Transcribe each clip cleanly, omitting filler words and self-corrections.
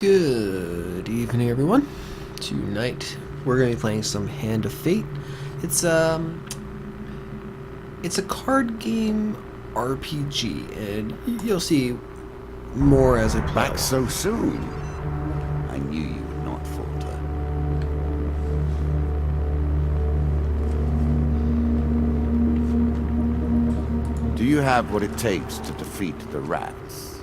Good evening, everyone. Tonight we're going to be playing some Hand of Fate. It's it's a card game RPG, and you'll see more as I play. Back so soon? I knew you would not falter. Do you have what it takes to defeat the rats?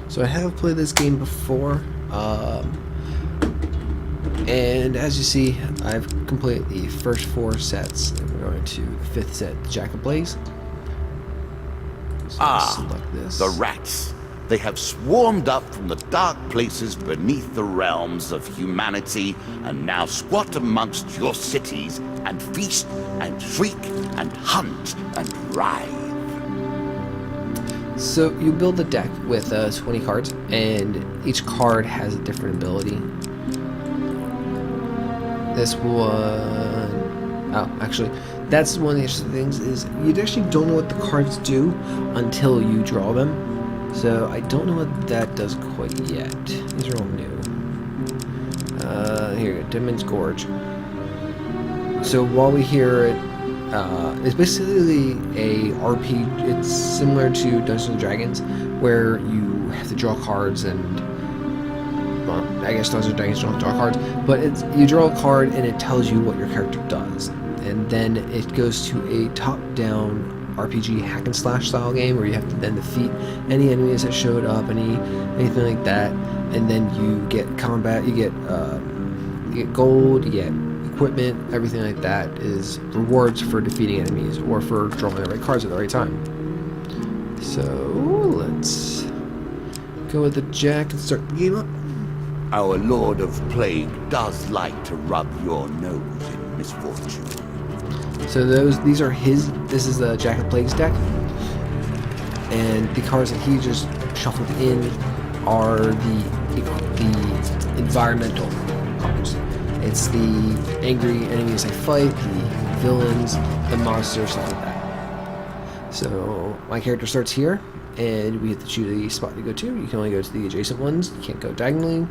So I have played this game before, and as you see, I've completed the first 4 sets. And we're going to the 5th set, Jack of Blaze. So select this. The rats. They have swarmed up from the dark places beneath the realms of humanity and now squat amongst your cities and feast and shriek and hunt and writhe. So you build a deck with 20 cards, and each card has a different ability. This one, oh, actually, that's one of the interesting things is you actually don't know what the cards do until you draw them. So I don't know what that does quite yet. These are all new. Here you go, Demon's Gorge. So while we hear it, it's basically a RPG. It's similar to Dungeons and Dragons, where you have to draw cards and, well, I guess Dungeons and Dragons don't draw cards, but you draw a card and it tells you what your character does, and then it goes to a top-down RPG hack and slash style game where you have to then defeat any enemies that showed up, anything like that, and then you get combat, you get gold, you get equipment, everything like that is rewards for defeating enemies or for drawing the right cards at the right time. So let's go with the Jack and start the game up. Our Lord of Plague does like to rub your nose in misfortune. So these are his. This is the Jack of Plague's deck, and the cards that he just shuffled in are the environmental cards. It's the angry enemies I fight, the villains, the monsters, stuff like that. So my character starts here, and we have to choose a spot to go to. You can only go to the adjacent ones. You can't go diagonally.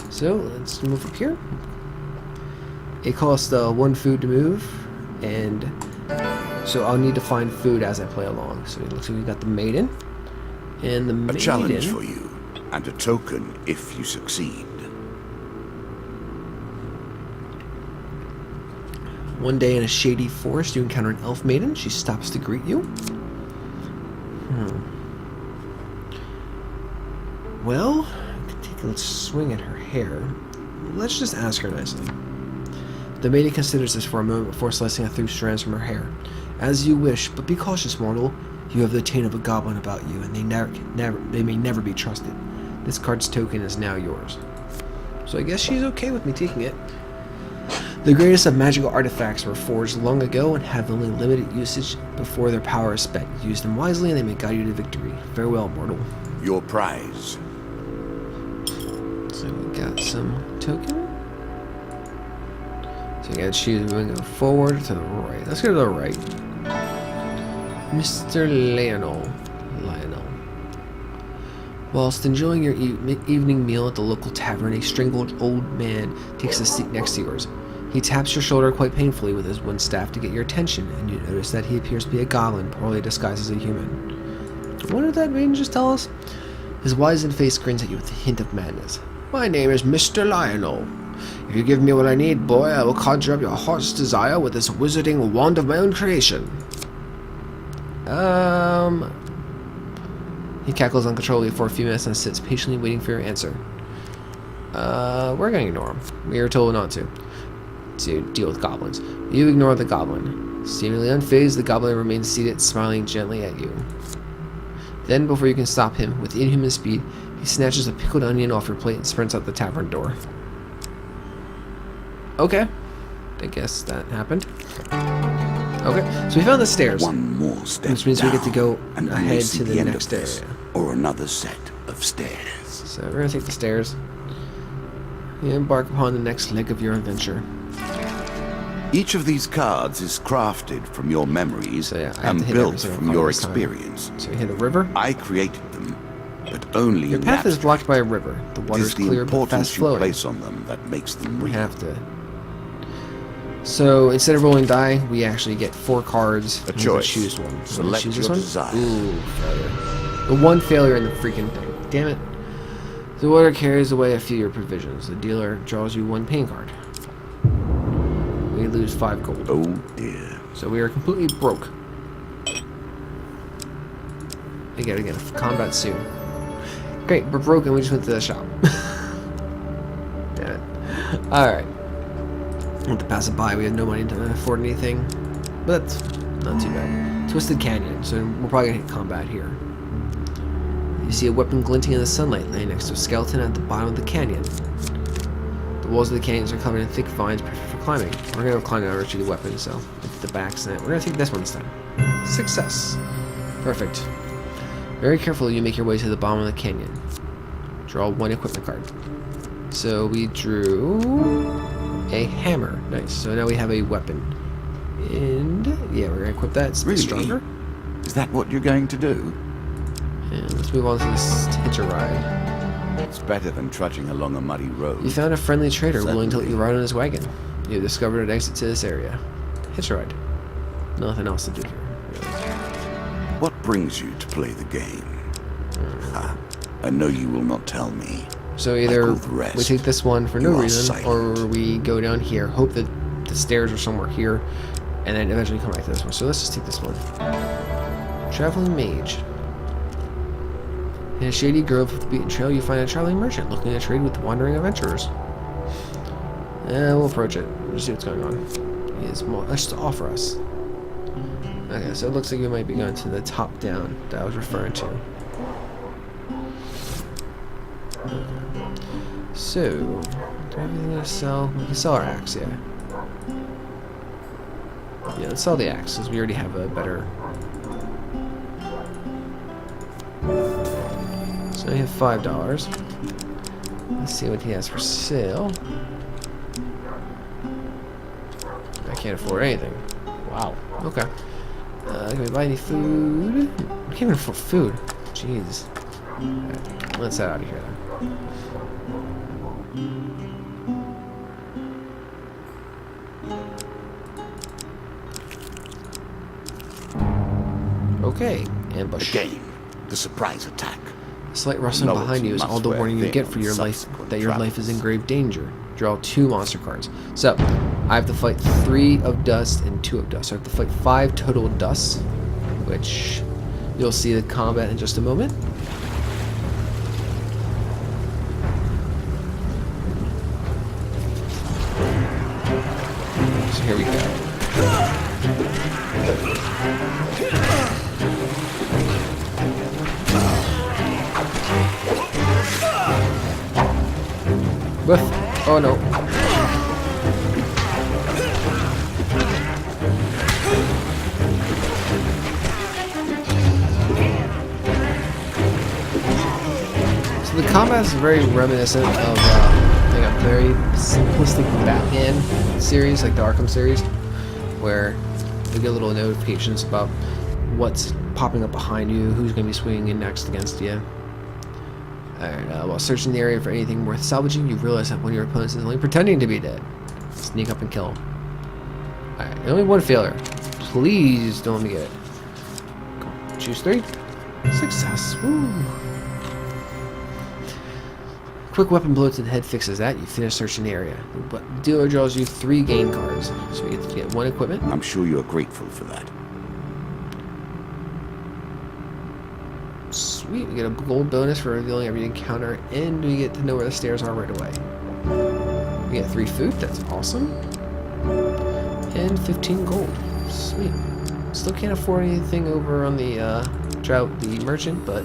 So let's move up here. It costs 1 food to move, and so I'll need to find food as I play along. So it looks like we got the Maiden, and the Maiden. A challenge for you, and a token if you succeed. One day in a shady forest, you encounter an elf maiden. She stops to greet you. Well, I could take a swing at her hair. Let's just ask her nicely. The maiden considers this for a moment before slicing through strands from her hair. As you wish, but be cautious, mortal. You have the taint of a goblin about you, and they may never be trusted. This card's token is now yours. So I guess she's okay with me taking it. The greatest of magical artifacts were forged long ago and have only limited usage before their power is spent. Use them wisely and they may guide you to victory. Farewell, mortal. Your prize. So we got some token. So you gotta choose, we're gonna go forward to the right. Let's go to the right. Mr. Lionel. Whilst enjoying your evening meal at the local tavern, a strangled old man takes a seat next to yours. He taps your shoulder quite painfully with his one staff to get your attention, and you notice that he appears to be a goblin, poorly disguised as a human. What did that maiden just tell us? His wizened face grins at you with a hint of madness. My name is Mr. Lionel. If you give me what I need, boy, I will conjure up your heart's desire with this wizarding wand of my own creation. He cackles uncontrollably for a few minutes and sits patiently waiting for your answer. We're gonna ignore him. We are told not to deal with goblins. You ignore the goblin. Seemingly unfazed, the goblin remains seated, smiling gently at you. Then, before you can stop him, with inhuman speed, he snatches a pickled onion off your plate and sprints out the tavern door. Okay. I guess that happened. Okay, so we found the stairs. One more step which means we get to go and ahead to the next area. Or another set of stairs. So we're gonna take the stairs. You embark upon the next leg of your adventure. Each of these cards is crafted from your memories So yeah, I have and to hit every built single from card your this time. experience. So we hit a river. I created them, but only Your in path the is blocked by a river. The It water is is the clear but importance fast you flowing. place on them that makes them We real. have to. So instead of rolling die, we actually get 4 cards. A and we choice. choose one. Select choose your this one? desire. Ooh, failure. The one failure in the freaking thing. Damn it. The water carries away a few of your provisions. The dealer draws you 1 pain card. We lose 5 gold. Oh dear. So we are completely broke. We gotta get a combat soon. Great, we're broken. We just went to the shop. Damn it. Alright. I want to pass it by. We have no money to afford anything. But that's not too bad. Twisted Canyon. So we're probably gonna hit combat here. You see a weapon glinting in the sunlight laying next to a skeleton at the bottom of the canyon. The walls of the canyons are covered in thick vines perfect for climbing. We're going to climb over to the weapon, so it's the back snap. We're going to take this one this time. Success. Perfect. Very carefully you make your way to the bottom of the canyon. Draw 1 equipment card. So we drew a hammer. Nice. So now we have a weapon. And yeah, we're going to equip that. It's a bit Really? stronger. Is that what you're going to do? And let's move on to this hitch a ride. It's better than trudging along a muddy road. You found a friendly trader willing to let Certainly. you ride on his wagon. You discovered an exit to this area. Hitch a ride. Nothing else to do here, really. What brings you to play the game? Ah, I know you will not tell me. So either Like all the rest, we take this one for no you are reason, silent. or we go down here, hope that the stairs are somewhere here, and then eventually come back to this one. So let's just take this one. Traveling Mage. In a shady grove of the beaten trail, you find a traveling merchant looking to trade with wandering adventurers. We'll approach it. We'll just see what's going on. He has much to offer us. Okay, so it looks like we might be going to the top down that I was referring to. So, do I have anything to sell? We can sell our axe, yeah. Yeah, let's sell the axe, because we already have a better... So we have $5. Let's see what he has for sale. I can't afford anything. Wow. Okay. Can we buy any food? I can't even afford food. Jeez. Alright, let's head out of here then. Okay, ambush. Again, the surprise attack. A slight rustling Novelty behind you is must all the wear warning you thin get for on your life subsequent that your life is in travels. grave danger. Draw 2 monster cards. So, I have to fight 3 of dust and 2 of dust. So I have to fight 5 total dusts, which you'll see the combat in just a moment. So here we go. Whiff. Oh no. So the combat is very reminiscent of like a very simplistic Batman series, like the Arkham series, where you get little notifications about what's popping up behind you, who's going to be swinging in next against you. Alright, while searching the area for anything worth salvaging, you realize that one of your opponents is only pretending to be dead. Sneak up and kill him. Alright, only 1 failure. Please don't let me get it. Come on, choose 3. Success. Woo. Quick weapon blow to the head fixes that. You finish searching the area. But the dealer draws you 3 gain cards. So you get to get 1 equipment. I'm sure you're grateful for that. Sweet, we get a gold bonus for revealing every encounter, and we get to know where the stairs are right away. We get 3 food, that's awesome. And 15 gold. Sweet. Still can't afford anything over on the the merchant, but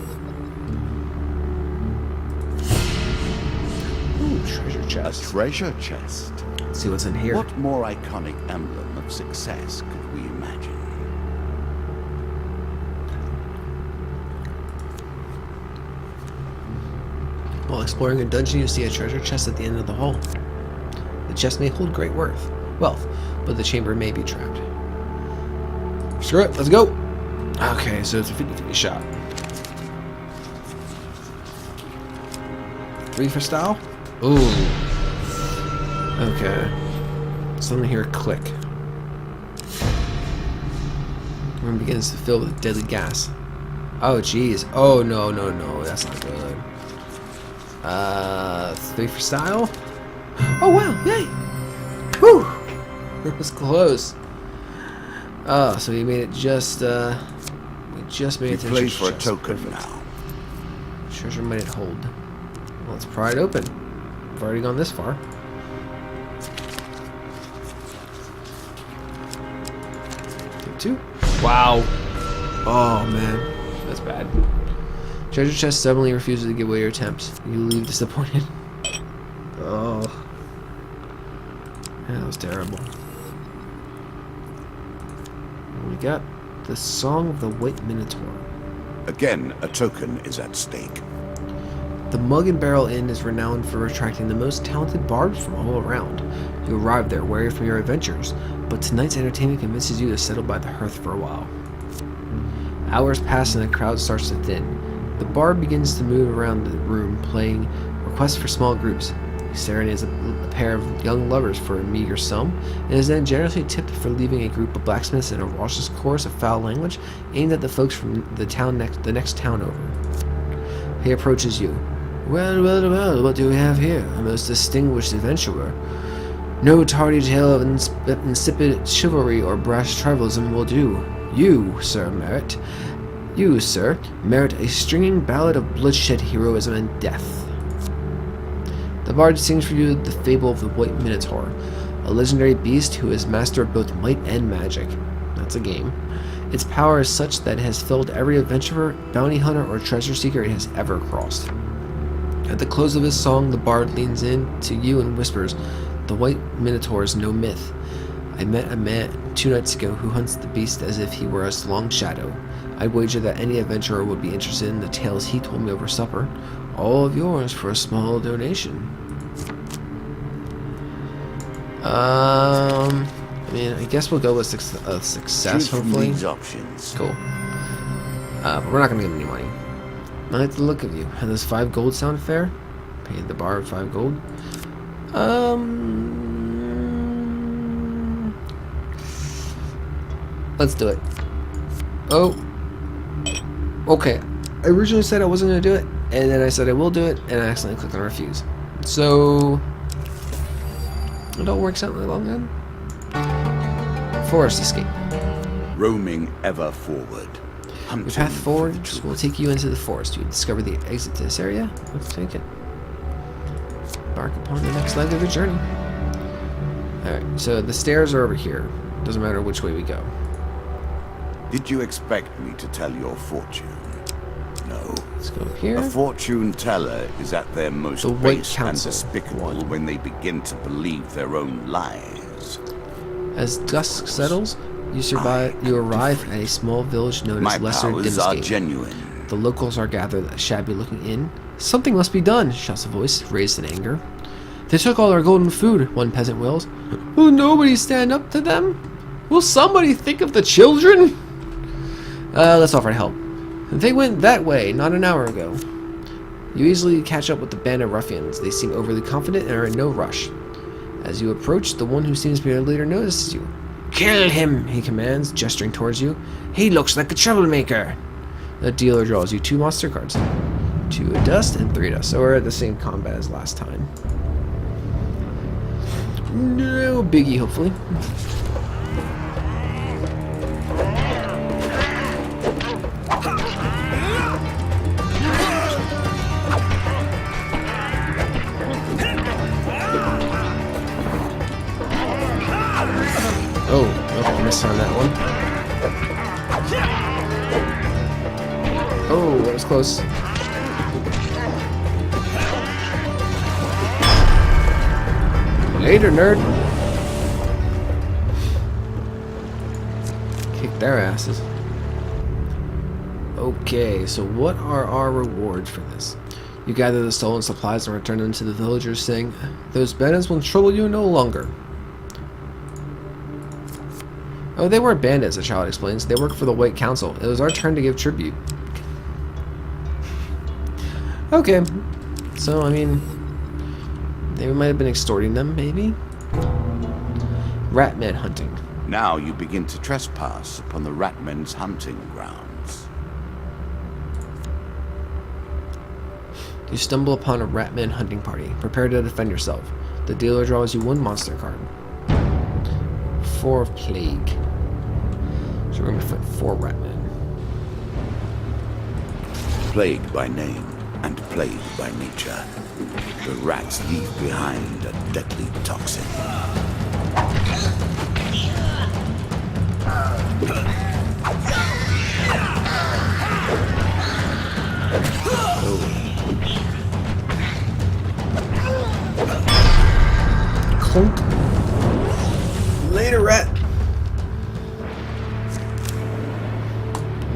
ooh, treasure A chest. treasure chest. Let's see what's in here. What more iconic emblem of success could we imagine? While exploring a dungeon, you see a treasure chest at the end of the hall. The chest may hold great wealth, but the chamber may be trapped. Screw it, let's go! Okay, so it's a 50-50 shot. 3 for style? Ooh. Okay. Something here click. The room begins to fill with deadly gas. Oh, jeez. Oh, no, no, no. That's not good. 3 for style? Oh, wow. Yay! Whew! It was close. Oh, so we made it just, we just made it to the Play treasure for a chest. token Perfect. now. Treasure might it hold? Well, let's pry it open. I've already gone this far. Take 2. Wow. Oh, man. That's bad. Treasure chest suddenly refuses to give away your attempts. You leave disappointed. Oh. That was terrible. We got the Song of the White Minotaur. Again, a token is at stake. The Mug and Barrel Inn is renowned for attracting the most talented bards from all around. You arrive there weary from your adventures, but tonight's entertainment convinces you to settle by the hearth for a while. Hours pass and the crowd starts to thin. The bard begins to move around the room, playing requests for small groups. He serenades a pair of young lovers for a meager sum, and is then generously tipped for leaving a group of blacksmiths in a raucous chorus of foul language aimed at the folks from the next town over. He approaches you. Well, well, well, what do we have here? A most distinguished adventurer. No tardy tale of insipid chivalry or brash tribalism will do. You, sir, merit a stringing ballad of bloodshed, heroism, and death. The bard sings for you the fable of the White Minotaur, a legendary beast who is master of both might and magic. That's a game. Its power is such that it has filled every adventurer, bounty hunter, or treasure seeker it has ever crossed. At the close of his song, the bard leans in to you and whispers, "The White Minotaur is no myth. I met a man 2 nights ago who hunts the beast as if he were a long shadow. I'd wager that any adventurer would be interested in the tales he told me over supper. All of yours for a small donation." I mean, I guess we'll go with success, Choose from hopefully. these options. Cool. But we're not going to get any money. I like the look of you. And does 5 gold sound fair? Paid the bard 5 gold. Let's do it. Oh. Okay. I originally said I wasn't going to do it, and then I said I will do it, and I accidentally clicked on refuse. So it all works out in the long run. Forest escape. Roaming ever forward. The path forward will take you into the forest. You discover the exit to this area. Let's take it. Embark upon the next leg of the journey. Alright, so the stairs are over here. Doesn't matter which way we go. Did you expect me to tell your fortune? No. Let's go up here. A fortune teller is at their most The White base and Council. despicable 1. when they begin to believe their own lies. As dusk settles, you arrive at a small village known My as Lesser powers are Dimsgate. genuine. The locals are gathered at a shabby-looking inn. "Something must be done," shouts a voice, raised in anger. "They took all our golden food," one peasant wails. "Will nobody stand up to them? Will somebody think of the children?" Let's offer to help. "They went that way not an hour ago." You easily catch up with the band of ruffians. They seem overly confident and are in no rush. As you approach, the one who seems to be their leader notices you. "Kill him," he commands, gesturing towards you. "He looks like a troublemaker." The dealer draws you 2 monster cards. 2 dust and 3 dust. So we're at the same combat as last time. No biggie, hopefully. Oh, okay, missed on that one. Oh, that was close. Later, nerd. Kick their asses. Okay, so what are our rewards for this? You gather the stolen supplies and return them to the villagers, saying, "Those bandits will trouble you no longer." Oh, they weren't bandits, the child explains. They work for the White Council. It was our turn to give tribute. Okay. So, I mean, they might have been extorting them, maybe? Ratman hunting. Now you begin to trespass upon the Ratmen's hunting grounds. You stumble upon a Ratman hunting party. Prepare to defend yourself. The dealer draws you one monster card. 4 of Plague. So we're going to fight 4 Ratmen. Plague by name and plague by nature, the rats leave behind a deadly toxin. Clunk. Later, rat.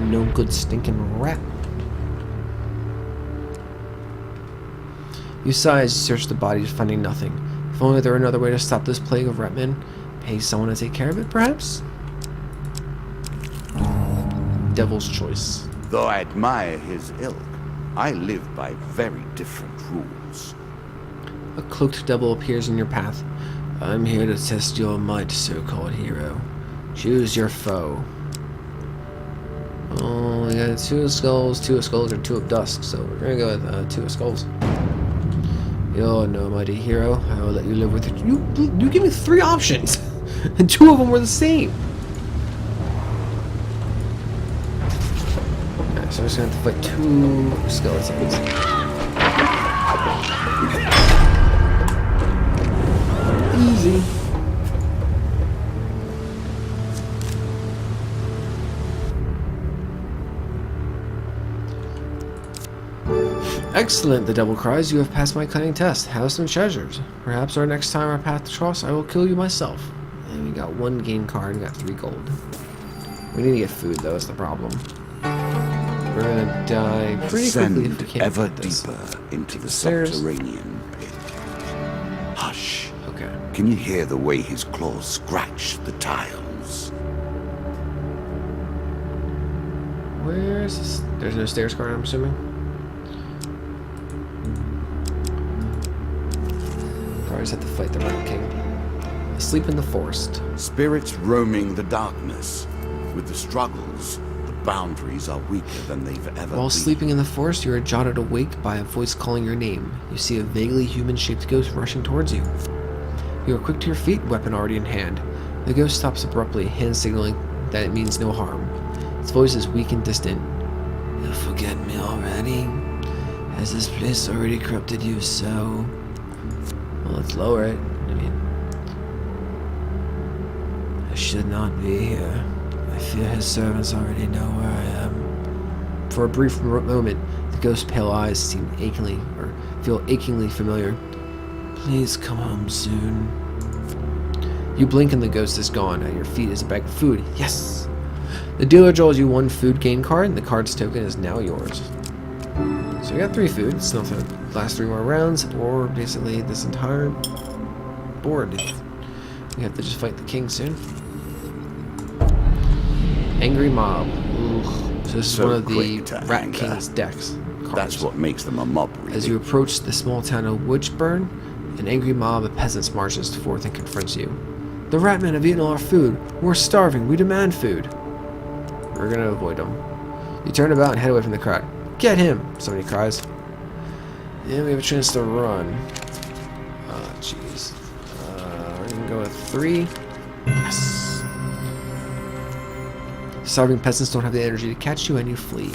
No good stinking rat. You sigh as you search the bodies, finding nothing. If only there were another way to stop this plague of ratmen. Pay someone to take care of it, perhaps? Devil's choice. Though I admire his ilk, I live by very different rules. A cloaked devil appears in your path. I'm here to test your might, so-called hero. Choose your foe. Oh, we got 2 of skulls, 2 of skulls, or 2 of dusk, so we're gonna go with 2 of skulls. You're no mighty hero. I will let you live with it. You give me 3 options, and 2 of them were the same. Alright, so we're just gonna have to fight 2 skeletons. Easy. Excellent, the devil cries. You have passed my cunning test. Have some treasures. Perhaps our next time our paths cross, I will kill you myself. And we got 1 game card and got 3 gold. We need to get food, though, is the problem. We're gonna die pretty quickly if we can't ever get this. deeper into the Stairs. subterranean pit. Hush. Okay. Can you hear the way his claws scratch the tiles? Where's this? There's no stairs card, I'm assuming. Probably just have to fight the Rat King. Asleep in the forest. Spirits roaming the darkness. With the struggles, the boundaries are weaker than they've ever While been. sleeping in the forest, you are jotted awake by a voice calling your name. You see a vaguely human-shaped ghost rushing towards you. You are quick to your feet, weapon already in hand. The ghost stops abruptly, hand signaling that it means no harm. Its voice is weak and distant. You'll forget me already? Has this place already corrupted you so? Well, let's lower it. I mean, I should not be here. I fear his servants already know where I am. For a brief moment, the ghost's pale eyes feel achingly familiar. Please come home soon. You blink and the ghost is gone. At your feet is a bag of food. Yes! The dealer draws you 1 food gain card, and the card's token is now yours. So we got 3 food. It's enough to last 3 more rounds, or basically this entire board. We have to just fight the king soon. Angry Mob. Ooh. So this is one of the Rat King's decks. Cards. That's what makes them a mob, really. As you approach the small town of Witchburn, an angry mob of peasants marches forth and confronts you. The Ratmen have eaten all our food. We're starving. We demand food. We're gonna avoid them. You turn about and head away from the crowd. Get him! Somebody cries. And we have a chance to run. Oh, jeez. We're gonna go with 3. Yes! Starving peasants don't have the energy to catch you, and you flee.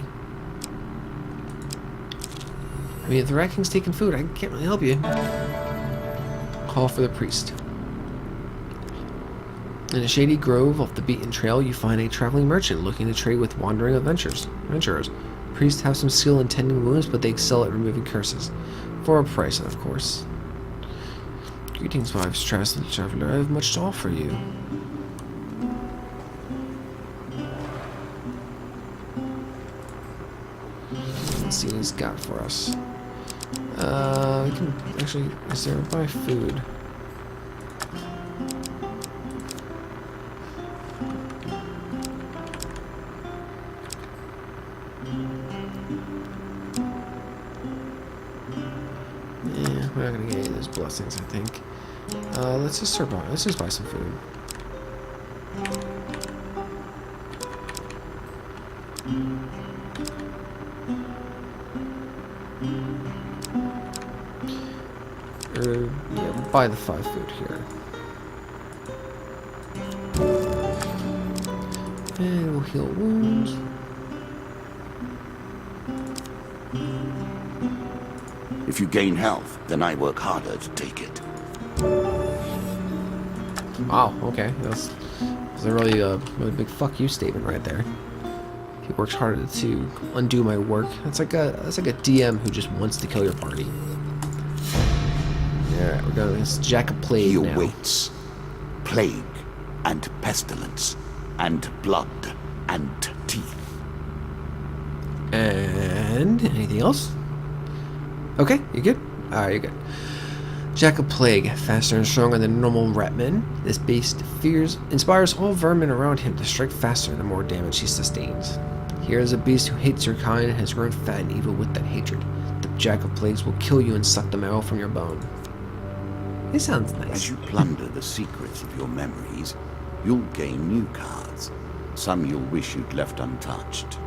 I mean, if the Rat King's taking food, I can't really help you. Call for the priest. In a shady grove off the beaten trail, you find a traveling merchant looking to trade with wandering adventurers. Priests have some skill in tending wounds, but they excel at removing curses. For a price, of course. Greetings, wives, traveler. I have much to offer you. Let's see what he's got for us. We can actually, is there buy food? Yeah, we're not gonna get any of those blessings, I think. Let's just survive. Let's just buy some food. Yeah, we'll buy the 5 food here. And we'll heal wounds. If you gain health, then I work harder to take it. Wow, okay. That's a really big fuck you statement right there. He works harder to undo my work. That's like a DM who just wants to kill your party. Alright, we're going against Jack of Plague He now. awaits plague and pestilence and blood and teeth. And anything else? Okay, you good? Alright, you're good. Jack of Plague, faster and stronger than normal ratmen. This beast inspires all vermin around him to strike faster the more damage he sustains. Here is a beast who hates your kind and has grown fat and evil with that hatred. The Jack of Plagues will kill you and suck the marrow from your bone. It sounds nice. As you plunder the secrets of your memories, you'll gain new cards. Some you'll wish you'd left untouched.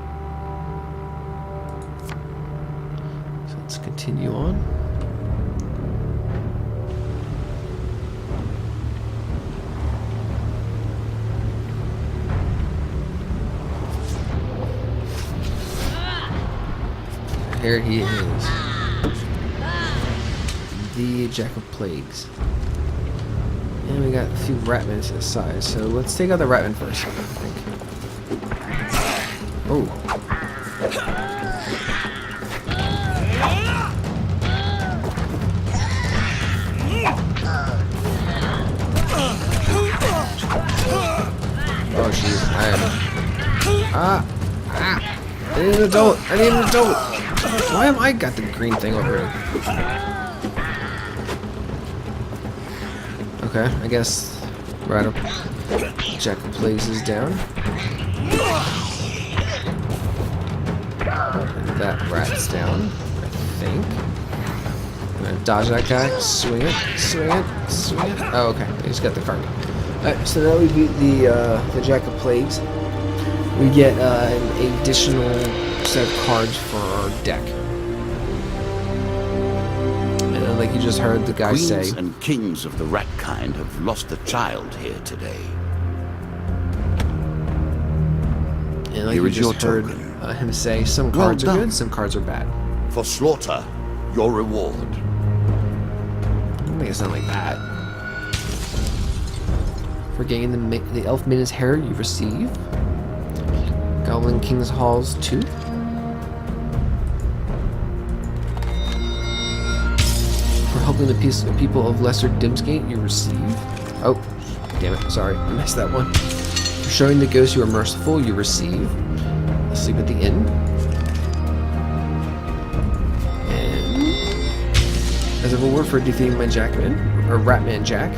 So let's continue on. Here he is. The Jack of Plagues. And we got a few ratmen to the side, so let's take out the ratmen first, I think. Oh. Oh, jeez. I need an adult. I need an adult. Why am I got the green thing over here? Okay, I guess right up. Jack of Plagues is down. And that rat's down, I think. I'm gonna dodge that guy. Swing it, swing it, swing it. Oh, okay. I just got the card. Alright, so now we beat the Jack of Plagues. We get an additional set of cards for our deck. And like you just heard the guy Queens say, and kings of the rat kind have lost a child here today. and like Here you is your just heard token. him say, some cards are done. good, some cards are bad. For slaughter, your reward. I don't think it's not like that. For gaining the Elf Maiden's hair, you receive Goblin King's Hall's tooth. For helping the people of Lesser Dimsgate, you receive... Oh, damn it, sorry, I missed that one. For showing the ghosts you are merciful, you receive a sleep at the inn. And as a reward for defeating my Jackman, or Ratman Jack,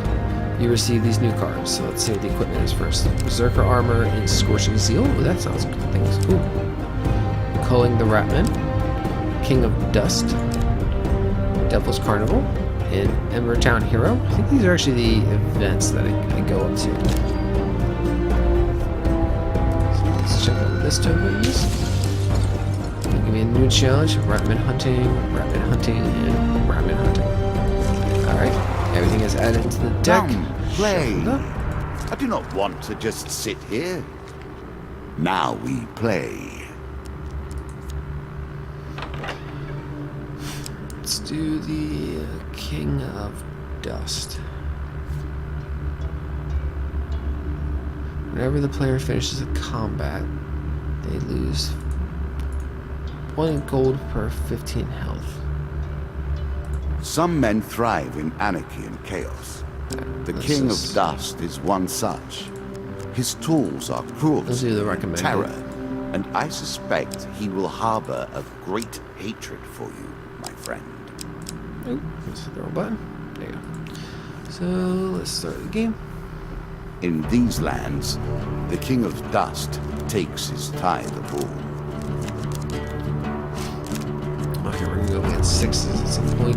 you receive these new cards. So let's see what the equipment is first. Berserker Armor and Scorching Zeal. Ooh, that sounds good things. Ooh. Culling the Ratman. King of Dust. Devil's Carnival. And Ember Town Hero. I think these are actually the events that I go up to. So let's check out what this token is. Give me a new challenge. Ratman Hunting, and Ratman Hunting. Alright. Everything is added to the deck. Come, play. I do not want to just sit here. Now we play. Let's do the King of Dust. Whenever the player finishes a combat, they lose 1 gold per 15 health. Some men thrive in anarchy and chaos. The King of Dust is one such. His tools are Let's do the cruelty, recommended. terror, and I suspect he will harbor a great hatred for you, my friend. Oh, let's hit the wrong button. There you go. So let's start the game. In these lands, the King of Dust takes his tithe of all. Okay, we're gonna go against 6s at some point.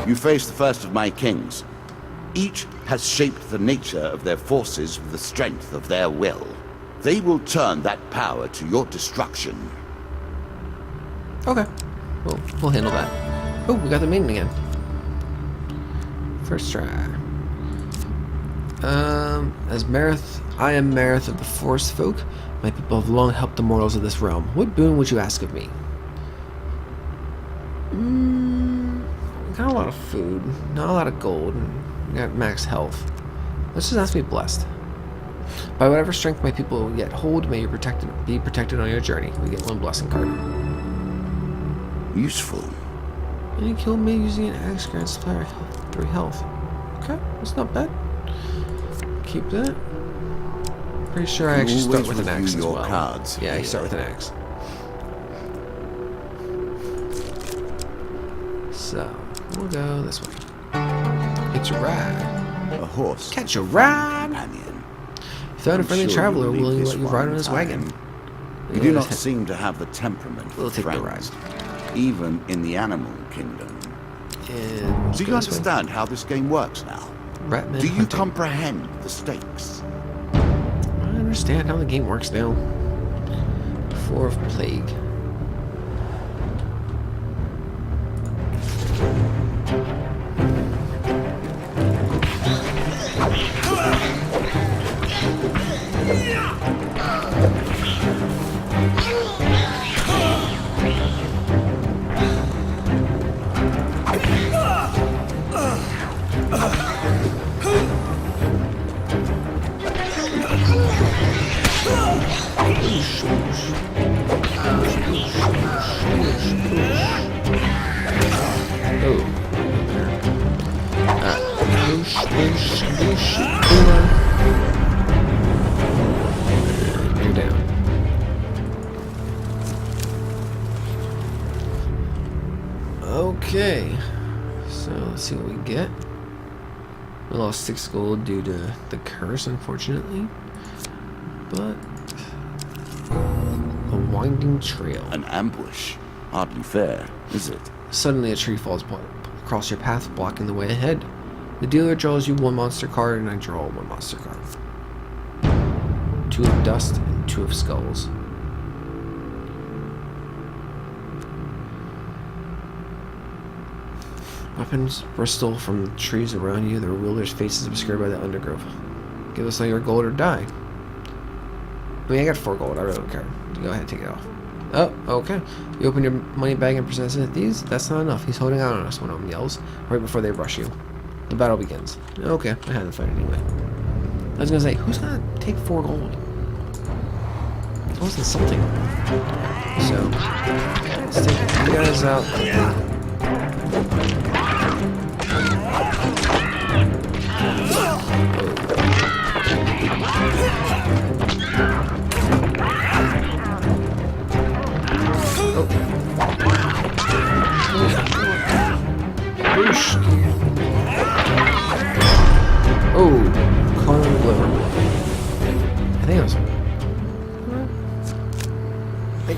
You face the first of my kings. Each has shaped the nature of their forces with the strength of their will. They will turn that power to your destruction. Okay. We'll handle that. Oh, we got the maiden again. First try. As Marith, I am Marith of the Forest Folk. My people have long helped the mortals of this realm. What boon would you ask of me? Got a lot of food, not a lot of gold, and got max health. Let's just ask to be blessed. By whatever strength my people yet hold, may you be protected on your journey. We get 1 blessing card. Useful. Any kill me using an axe grants supplier 3 health. Okay, that's not bad. Keep that. Pretty sure I actually start with an axe as well. Cards yeah, I start with an axe. So, we'll go this way. It's a ride. A horse. Catch a ride! Companion. You found a friendly traveler you'll willing to leave let you this ride on one his time. wagon. You do not seem to have the temperament We'll for take the friends, even in the animal kingdom. And Do you understand how this game works now? Ratman Do you hunting. comprehend the stakes? I understand how the game works now. 4 of Plague. You're down. Okay, so let's see what we get. We lost 6 gold due to the curse, unfortunately. But a winding trail. An ambush. Hardly fair, is it? Suddenly a tree falls across your path, blocking the way ahead. The dealer draws you 1 monster card, and I draw 1 monster card. 2 of dust and 2 of skulls. Weapons bristle from the trees around you. Their wielders' faces obscured by the undergrowth. Give us all your gold or die. I mean, I got 4 gold. I really don't care. Go ahead, take it off. Oh, okay. You open your money bag and present it at these? That's not enough. He's holding out on us, one of them yells, right before they rush you. The battle begins. Okay, I had to fight anyway. I was gonna say, who's gonna take 4 gold? That was insulting. So, let's take you guys out. Oh, caught him in the liver. I think it was.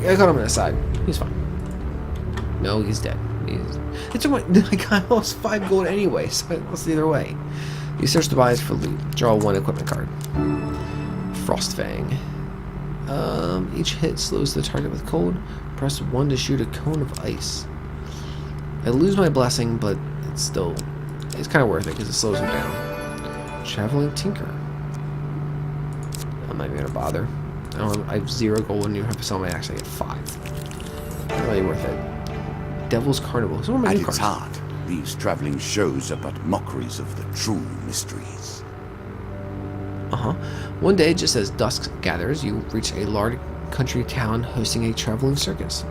I caught him in the side. He's fine. No, he's dead. It's a, I got almost 5 gold anyway, so it was either way. You search the buys for loot. Draw 1 equipment card. Frostfang. Each hit slows the target with cold. Press 1 to shoot a cone of ice. I lose my blessing, but it's kind of worth it because it slows him down. Traveling Tinker. I'm not even gonna bother. I have 0 gold and you have to sell my axe. I get 5. Not really worth it. Devil's Carnival. It's one of my At new its cards. heart, these traveling shows are but mockeries of the true mysteries. One day, just as dusk gathers, you reach a large country town hosting a traveling circus.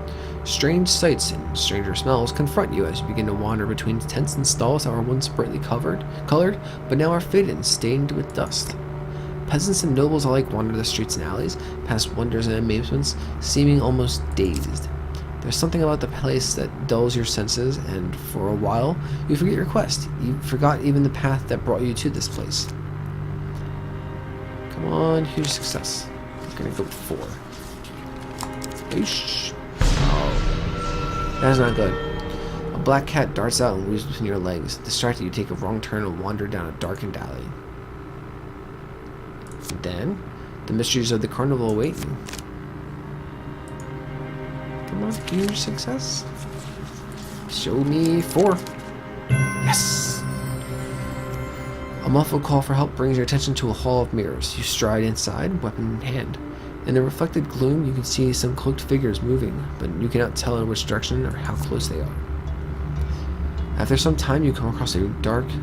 Strange sights and stranger smells confront you as you begin to wander between tents and stalls that were once brightly colored, but now are faded and stained with dust. Peasants and nobles alike wander the streets and alleys, past wonders and amazements, seeming almost dazed. There's something about the place that dulls your senses, and for a while, you forget your quest. You forgot even the path that brought you to this place. Come on, huge success. I'm gonna go with 4. Oosh. Oh, that is not good. A black cat darts out and weaves between your legs. Distracted, you take a wrong turn and wander down a darkened alley. And then, the mysteries of the carnival await you. Come on, huge success. Show me 4. Yes! A muffled call for help brings your attention to a hall of mirrors. You stride inside, weapon in hand. In the reflected gloom, you can see some cloaked figures moving, but you cannot tell in which direction or how close they are. After some time, you come across a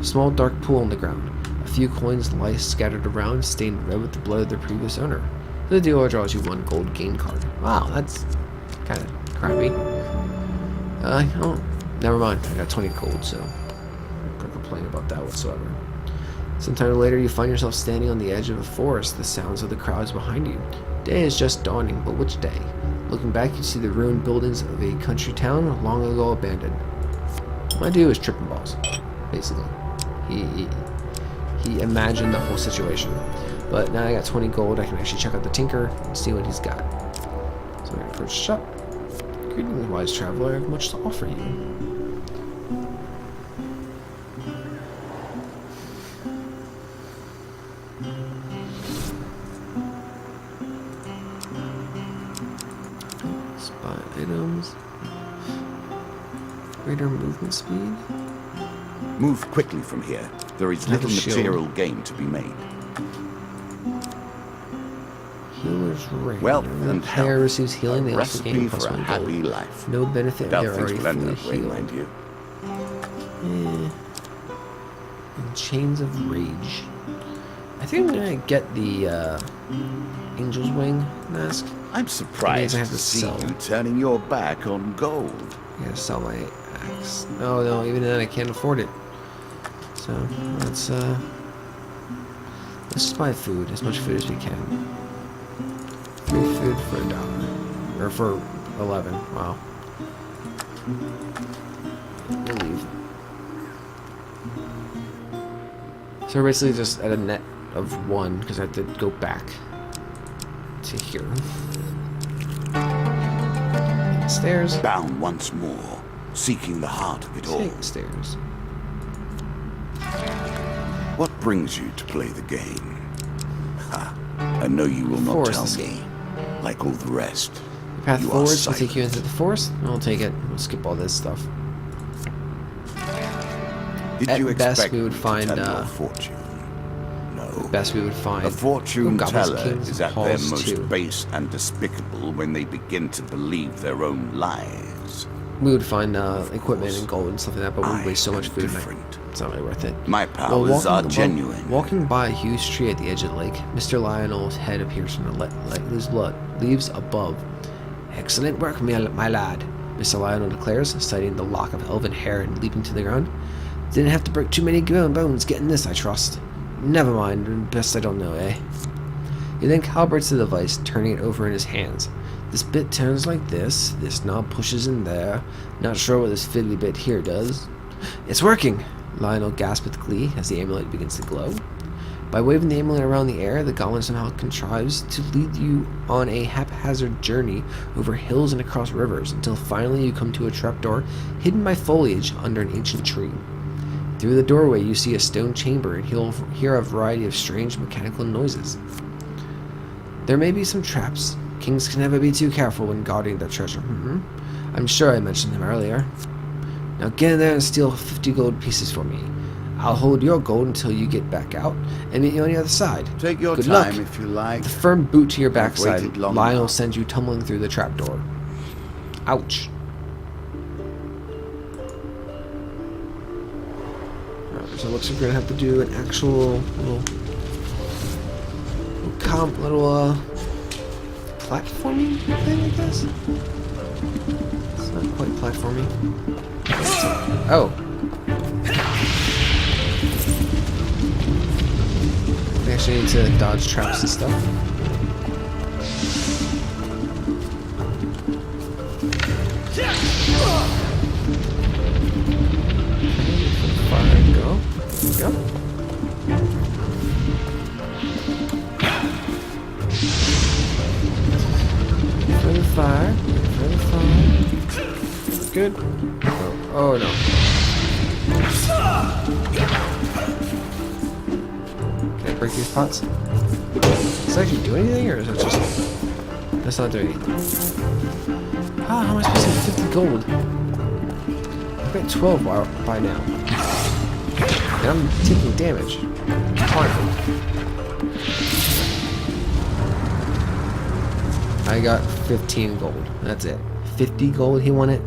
small dark pool on the ground. A few coins lie scattered around, stained red with the blood of their previous owner. The dealer draws you 1 gold gain card. Wow, that's kind of crappy. Oh, never mind. I got 20 gold, so I'm not gonna complain about that whatsoever. Sometime later, you find yourself standing on the edge of a forest, the sounds of the crowds behind you. Day is just dawning, but which day? Looking back, you see the ruined buildings of a country town long ago abandoned. My dude is tripping balls, basically. He imagined the whole situation. But now I got 20 gold, I can actually check out the tinker and see what he's got. So I'm going to approach the shop. Greetings, wise traveler. I have much to offer you. Spot items. Greater movement speed. Move quickly from here. There is little material gain to be made. Healer's ring. Wealth Whenever and the player health. receives healing, they also Recipe gain for plus a 1 happy gold. life. No benefit, Doubt they're things already will end fully that way, healed. mind you. And Chains of Rage. I think I'm gonna get the Angel's Wing mask. I'm surprised I have to to see sell. you turning your back on gold. I gotta sell my axe. Oh no, even then I can't afford it. So let's just buy food, as much food as we can. 3 food for $1. Or for 11. Wow. We'll leave. So we're basically just at a net of 1 because I have to go back to here. Stairs. Bound once more, seeking the heart of it all. Take the stairs. What brings you to play the game? Ha! I know you will not tell Forest. me. Like all the rest. The path You are forwards will take you silent. into the forest. I'll take it. We'll skip all this stuff. Did At you best, expect we would me to find, tell your fortune? No. Best we would find A fortune goblins, teller kings, is and at their halls, most too. base and despicable when they begin to believe their own lies. We would find equipment and gold and stuff like that, but we would waste so I much am food. And different. it's not really worth it. My powers are genuine. Walking by a huge tree at the edge of the lake, Mr. Lionel's head appears from the leaves above. Excellent work, my lad, Mr. Lionel declares, citing the lock of elven hair and leaping to the ground. Didn't have to break too many bones getting this, I trust. Never mind, best I don't know, eh? He then calibrates the device, turning it over in his hands. This bit turns like this knob pushes in there. Not sure what this fiddly bit here does. It's working! Lionel gasps with glee as the amulet begins to glow. By waving the amulet around the air, the goblin somehow contrives to lead you on a haphazard journey over hills and across rivers until finally you come to a trapdoor hidden by foliage under an ancient tree. Through the doorway you see a stone chamber and hear a variety of strange mechanical noises. There may be some traps. Kings can never be too careful when guarding their treasure. I'm sure I mentioned them earlier. Now get in there and steal 50 gold pieces for me. I'll hold your gold until you get back out and meet you on the other side. Take your Good time luck. if you like. The firm boot to your I've backside, waited long Lionel enough. sends you tumbling through the trapdoor. Ouch. Alright, so it looks like we're gonna have to do an actual little platforming thing, I guess. It's not quite platforming. Oh. We actually need to dodge traps and stuff. fire. Wait for the fire. Good. Oh no. Can I break these pots? Does it actually do anything, or is it just... That's not doing anything. Ah, how am I supposed to get 50 gold? I've got 12 by now. And I'm taking damage. Hard. I got 15 gold. That's it. 50 gold, he won it?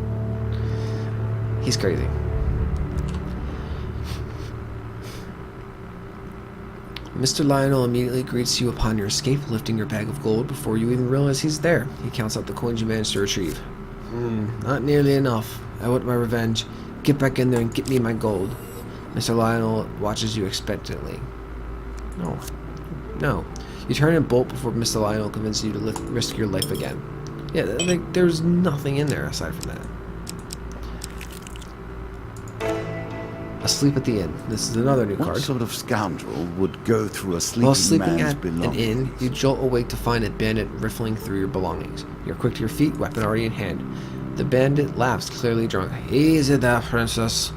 He's crazy. Mr. Lionel immediately greets you upon your escape, lifting your bag of gold before you even realize he's there. He counts out the coins you managed to retrieve. Not nearly enough. I want my revenge. Get back in there and get me my gold. Mr. Lionel watches you expectantly. No. No. You turn and bolt before Mr. Lionel convinces you to risk your life again. Yeah, like, there's nothing in there aside from that. Asleep at the inn. This is another new card. What sort of scoundrel would go through a While sleeping sleeping man's at belongings? an inn, you jolt awake to find a bandit riffling through your belongings. You're quick to your feet, weapon already in hand. The bandit laughs, clearly drunk. Easy there, princess.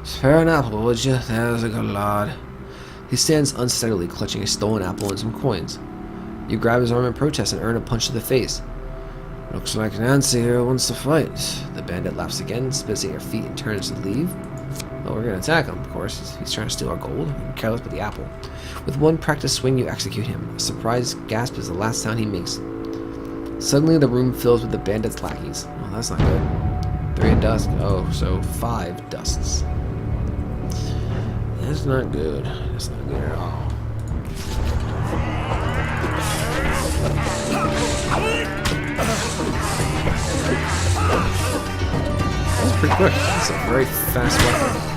Spare an apple, would you? There's a good lad. He stands unsteadily, clutching a stolen apple and some coins. You grab his arm in protest and earn a punch to the face. Looks like Nancy here wants to fight. The bandit laughs again, spits at your feet, and turns to leave. Well, we're going to attack him, of course. He's trying to steal our gold. I'm careless with the apple. With one practice swing, you execute him. A surprised gasp is the last sound he makes. Suddenly, the room fills with the bandit's lackeys. Well, that's not good. 3 dust. Oh, so 5 dusts. That's not good. That's not good at all. That's pretty quick. That's a very fast weapon.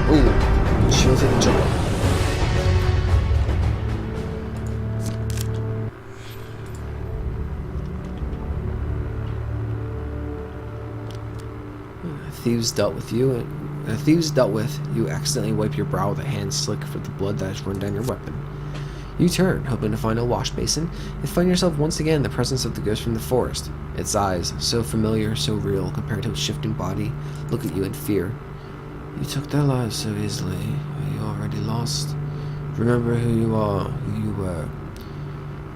Ooh, shield hit and jump. Thieves dealt with you, and thieves dealt with, you accidentally wipe your brow with a hand slick for the blood that has run down your weapon. You turn, hoping to find a wash basin, and find yourself once again in the presence of the ghost from the forest. Its eyes, so familiar, so real, compared to its shifting body, look at you in fear. You took their lives so easily. Are you already lost? Remember who you are, who you were.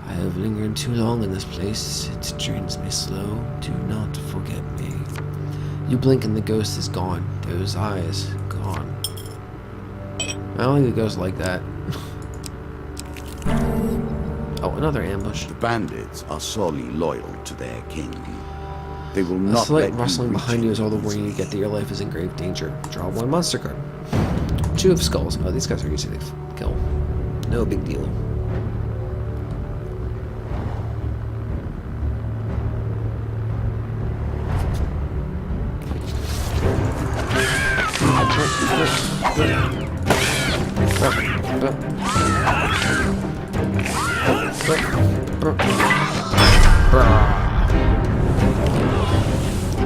I have lingered too long in this place. It drains me slow. Do not forget me. You blink and the ghost is gone. Those eyes, gone. I don't think the ghost like that. Oh, another ambush. The bandits are sorely loyal to their king. They will A not slight let rustling you behind you is all the warning you get that your life is in grave danger. Draw 1 monster card. 2 of skulls. Oh, these guys are easy to kill. No big deal.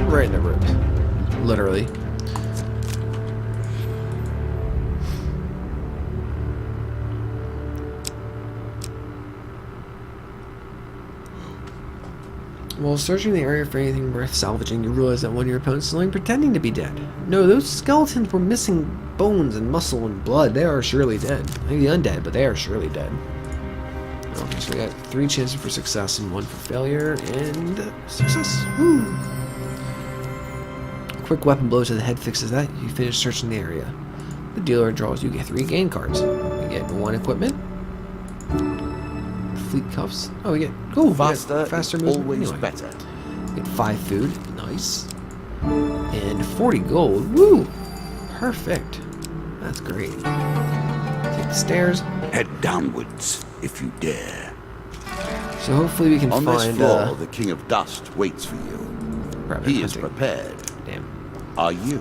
Right in the ribs. Literally. While searching the area for anything worth salvaging, you realize that one of your opponents is only pretending to be dead. No, those skeletons were missing bones and muscle and blood. They are surely dead. Maybe undead, but they are surely dead. Okay, so we got 3 chances for success and 1 for failure, and success. Woo! Quick weapon blow to the head fixes that. You finish searching the area. The dealer draws you get 3 gain cards. You get 1 equipment. Fleet cuffs. Oh, we get faster movement. Always Anyway. better. We get 5 food. Nice. And 40 gold. Woo! Perfect. That's great. Take the stairs. Head downwards if you dare. So hopefully we can On find this floor, the King of Dust waits for you. rabbit He is hunting. prepared. Damn. Are you?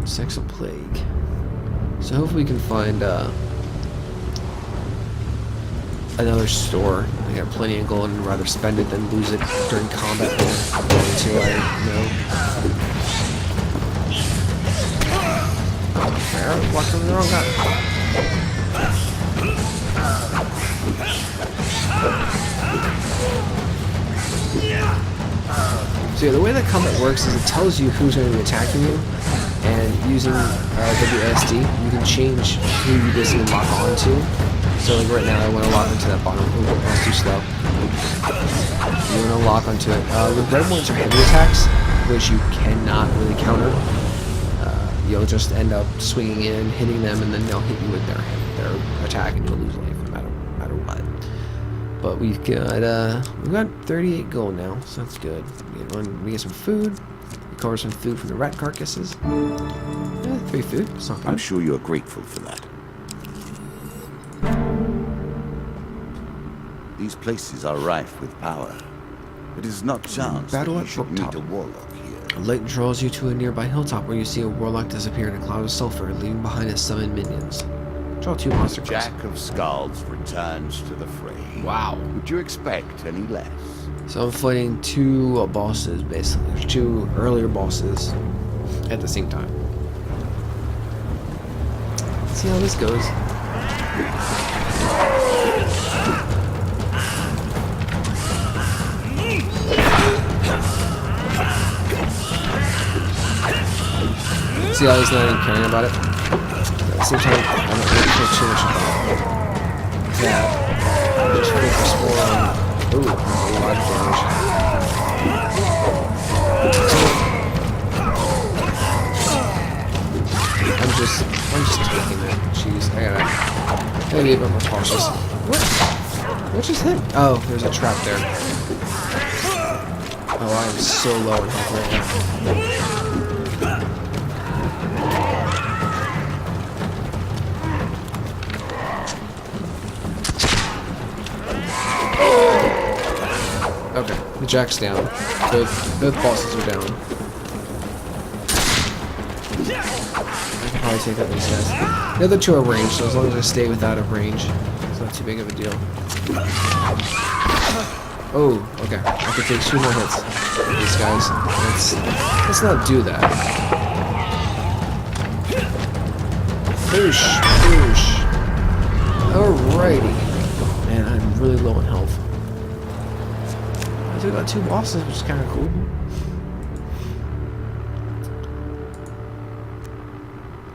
Sexual plague. So hopefully we can find another store. I got plenty of gold and I'd rather spend it than lose it during combat until I fair, walked on the wrong guy. So yeah, the way that combat works is it tells you who's going to be attacking you, and using WSD, you can change who you basically lock onto. So like right now, I want to lock onto that bottom. Ooh, that's too slow. You want to lock onto it. The red ones are heavy attacks, which you cannot really counter. You'll just end up swinging in, hitting them, and then they'll hit you with their attack, and you'll lose life no matter what. But we've got 38 gold now, so that's good. We get some food. We cover some food from the rat carcasses. 3 food. It's not bad. I'm sure you're grateful for that. These places are rife with power. It is not chance that you should meet a warlock here. A light draws you to a nearby hilltop where you see a warlock disappear in a cloud of sulfur, leaving behind his summoned minions. Draw 2 monster cards. Jack of Skulls returns to the fray. Wow. Would you expect any less? So I'm fighting 2 bosses, basically. 2 earlier bosses at the same time. Let's see how this goes. See how he's not even caring about it? At the same time, I don't really care too much about that. I'm just focus more on... Ooh, a lot of damage. I'm just taking it. Jeez, I gotta be a bit more cautious. What just hit? Oh, there's a trap there. Oh, I am so low in health right now. Okay, the Jack's down. Both bosses are down. I can probably take out these guys. The other 2 are ranged, so as long as I stay without a range, it's not too big of a deal. Oh, okay. I can take 2 more hits with these guys. Let's not do that. Boosh, boosh. Alrighty. Man, I'm really low in health. I got 2 bosses, which is kind of cool.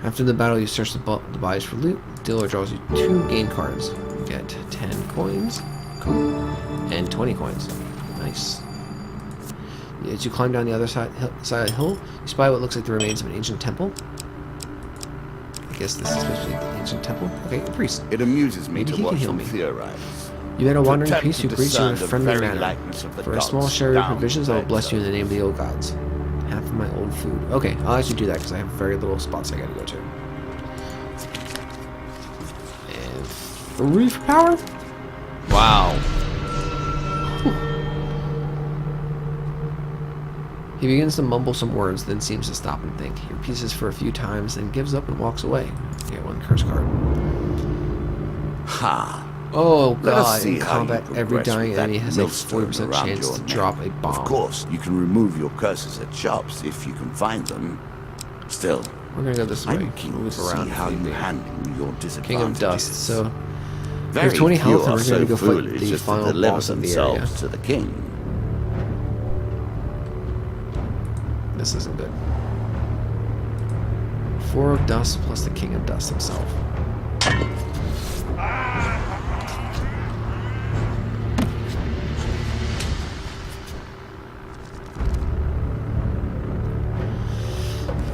After the battle, you search the bodies for loot. Dealer draws you 2 game cards. You get 10 coins, cool, and 20 coins. Nice. As you climb down the other side of the hill, you spy what looks like the remains of an ancient temple. I guess this is supposed to be the ancient temple. Okay, a priest. It amuses me Maybe to he can watch heal them me. theorize. You met a wandering attempt priest who to greets you in a discern the friendly very manner. likeness of the For a small gods share of down provisions, I will there. bless you in the name of the old gods. Half of my old food. Okay, I'll actually do that because I have very little spots I gotta go to. And 3 for power? Wow. He begins to mumble some words, then seems to stop and think. He repeats for a few times, then gives up and walks away. You get 1 curse card. Ha! Oh Let us god, see in how you combat, every progress dying with that enemy has a millstone 40% around chance your to neck. drop a bomb. Of course, you can remove your curses at shops if you can find them. Still, We're gonna go this way. I'm keen to Move see around. how you handle your disadvantages. King of Dust. So we Very have 20 few health, and are we're so gonna go fight foolish the as to final deliver boss of the area. themselves to the king. This isn't good. 4 of Dust plus the King of Dust himself.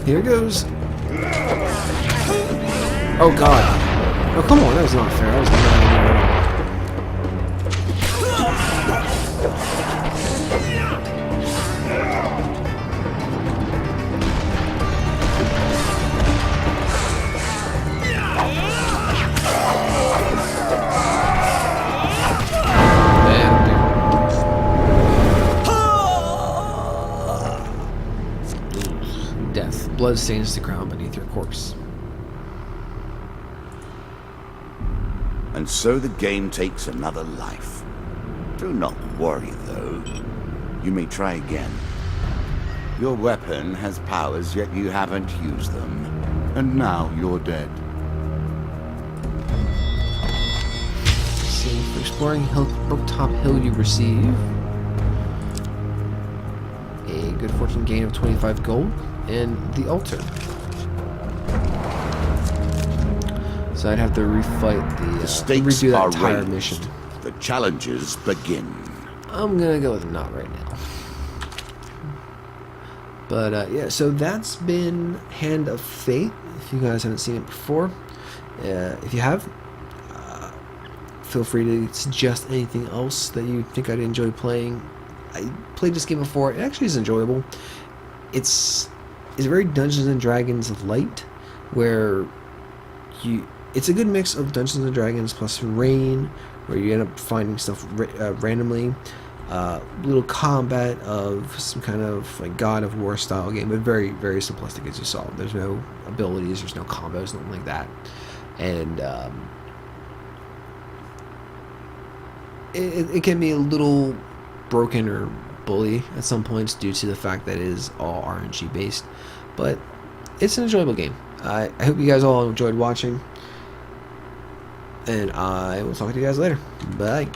Here goes. Oh god. Oh come on, that was not fair. That was not fair at all. Death. Blood stains the ground beneath your corpse. And so the game takes another life. Do not worry, though. You may try again. Your weapon has powers, yet you haven't used them. And now you're dead. See, for exploring Hilltop Hill, you receive a good fortune gain of 25 gold and the altar. So I'd have to refight The stakes redo that are entire raised. mission. The challenges begin. I'm gonna go with not right now. But yeah, so that's been Hand of Fate. If you guys haven't seen it before, if you have, feel free to suggest anything else that you think I'd enjoy playing. I played this game before. It actually is enjoyable. It's very Dungeons and Dragons light, where it's a good mix of Dungeons and Dragons plus Rain, where you end up finding stuff randomly. Little combat of some kind of like God of War style game, but very, very simplistic, as you saw. There's no abilities, there's no combos, nothing like that. And it can be a little broken or bully at some points due to the fact that it is all RNG based, but it's an enjoyable game. I hope you guys all enjoyed watching, and I will talk to you guys later. Bye.